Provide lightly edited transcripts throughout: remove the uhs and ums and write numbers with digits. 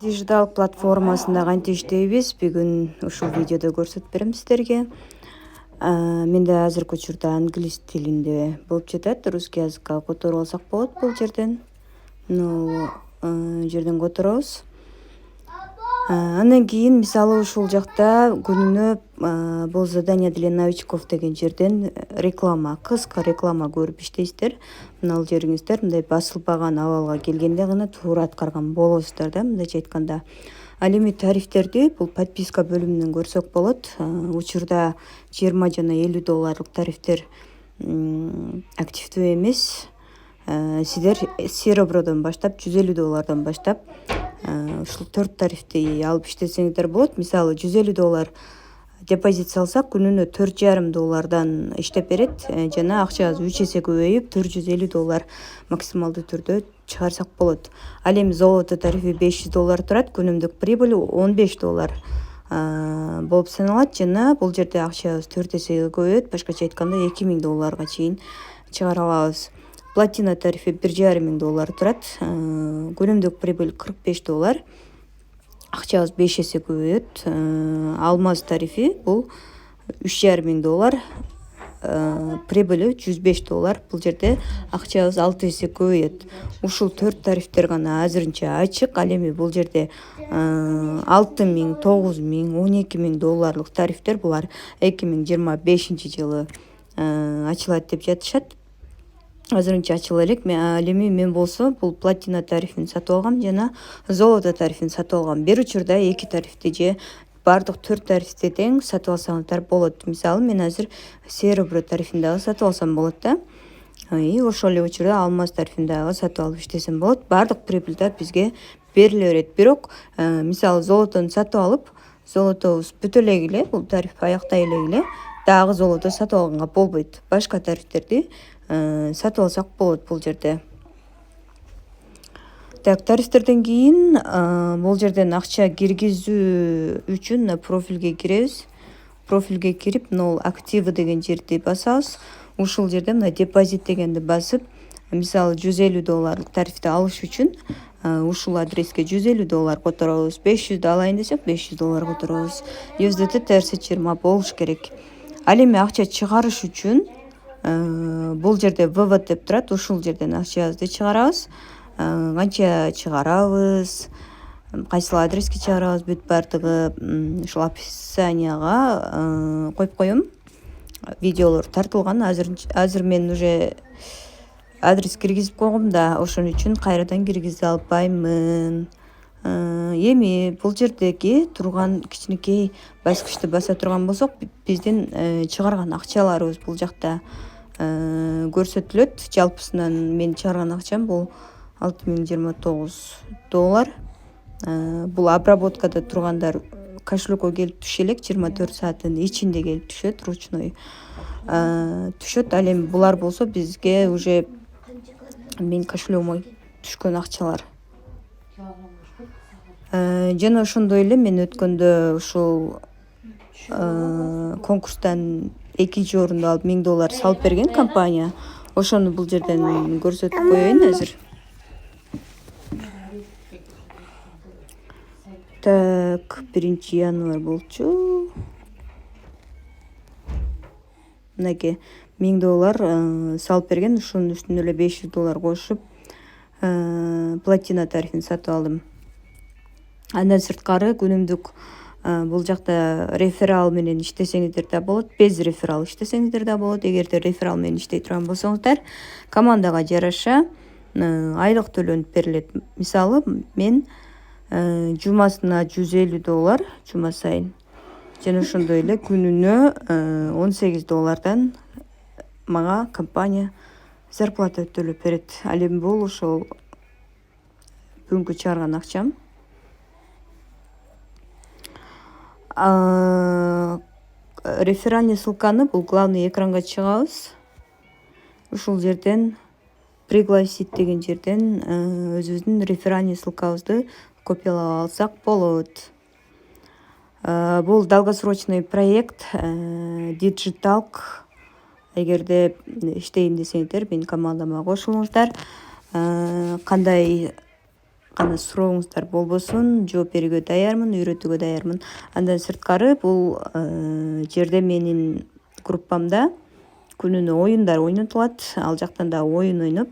Digital платформасында кантип иштейбиз бүгүн ушул видеодо көрсөтүп берем сиздерге. Менде азыркы учурда англис тилинде болуп жатат. Русский языкка которуп алсак болот бул жерден. Жерден которобуз. Андан кийин мисалы ушул жакта күнүнө бул задание для новичков деген жерден реклама, кыска реклама көрүп иштейсиздер. Мына жериңиздер мындай басылбаган абалга келгенде гана туура аткарган болосуздар да, мындайча айтканда. Ал эми тарифтерди бул подписка бөлүмүнөн көрсөк болот. Учурда 20 жана $50 тарифтер активдүү эмес. Сиздер серебродон баштап $150 баштап ушул 4 тарифти алып иштесеңиздер болот. Мисалы $150 депозит салсак күнүнө $4,5 иштеп берет жана акчабыз 3 эсе көбөйүп $450 максималдуу түрдө чыгарсак болот. Ал эми золото тарифи $500 турат, күнүмдүк прибыль $15 болуп саналат жана бул жерде акчабыз 4 эсеге көбөйөт, башкача айтканда $2000 чейин чыгара алабыз. Платина тарифи $1,500 турат, күнүмдүк прибыль $45, акчабыз 5 эсе көбөйөт. Алмаз тарифи бул $3,500, прибыль $105, бул жерде акчабыз 6 эсе көбөйөт. Ушул 4 тарифтер гана азырынча ачык. Ал эми бул жерде $6,000, $9,000, $12,000 тарифтер булар 2025-жылы ачылат деп жатышат. Азырынча ачыла элек. Ал эми мен болсо бул платина тарифин сатып алгам жана золото тарифин сатып алгам. Бир учурда 2 тарифти же бардык 4 тарифти тең сатып алсаңыздар болот. Мисалы мен азыр серебро тарифин дагы сатып алсам болот да. Ошол эле учурда алмаз тарифин дагы сатып алып иштесем болот. Бардык прибыль да бизге бериле берет. Бирок мисалы золотону сатып алып, золотобуз бүтө элегиле, бул тариф аяктай элегиле дагы золото сатып алганга болбойт. Башка тарифтерди сатып алсак болот бул жерде. Так, тарифтерден кийин бул жерден акча киргизүү үчүн профилге киребиз. Профилге кирип, нол активы деген жерди басабыз. Ушул жерде мына депозит дегенди басып, мисалы $150 тарифти алыш үчүн ушул адреске $150 которобуз. 500 алайын десек $500 которобуз. USDT TRC20 болуш керек. Ал эми акча чыгарыш үчүн бул жерде вывод деп турат. Ушул жерден акчабызды чыгарабыз. Канча чыгарабыз, кайсыл адреске чыгарабыз, бүт бардыгы ушул описанияга коюп коем. Видеолор тартылган. Азыр мен уже адрес киргизип койгом да, ошон үчүн кайрадан киргизе албаймын. Эми бул жердеги турган кичинекей баскычты баса турган болсок, биздин чыгарган акчаларыбыз бул жакта көрсөтүлөт. Жалпысынан мен чыгарган акчам бул $6,029. Бул обработкада тургандар кошелекке келип түшө элек, 24 сааттын ичинде келип түшөт, ручной түшөт. Ал эми булар болсо бизге уже мен кошелегиме түшкөн акчалар. Жана ошондой эле мен өткөндө ушул конкурстан 2 орунду алып $1000 салып берген компания. Ошону бул жерден көрсөтүп коеюн азыр. Так, 1 январь болчу. Мынакей $1000 салып берген, ушунун үстүнө эле $500 кошуп платина тарифин сатып алдым. Андан сырткары күнүмдүк бул жакта реферал менен иштесеңиздер да болот, без реферал иштесеңиздер да болот. Эгерде реферал менен иштей турган болсоңуздар, командага жараша айлык төлөнүп берилет. Мисалы мен жумасына $150 жума сайын жана ошондой эле күнүнө $18 мага компания зарплата төлөп берет. Ал эми бул ошол бүгүнкү чыгарган акчам. Реферальный ссылканы бул главный экранга чыгабыз. Ушул жерден пригласить деген жерден өзүбүздүн реферальный ссылкабызды копиялап алсак болот. Бул долгосрочный проект, Digitalk. Эгерде иштейин десеңиздер, менин командама кошулуңуздар. Кандай кана сурооңуздар болбосун, жооп берүүгө даярмын, үйрөтүүгө даярмын. Андан сырткары бул жерде менин группамда күнүнө оюндар ойнотулат. Ал жактан да оюн ойноп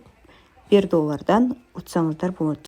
$1 утсаңыздар болот.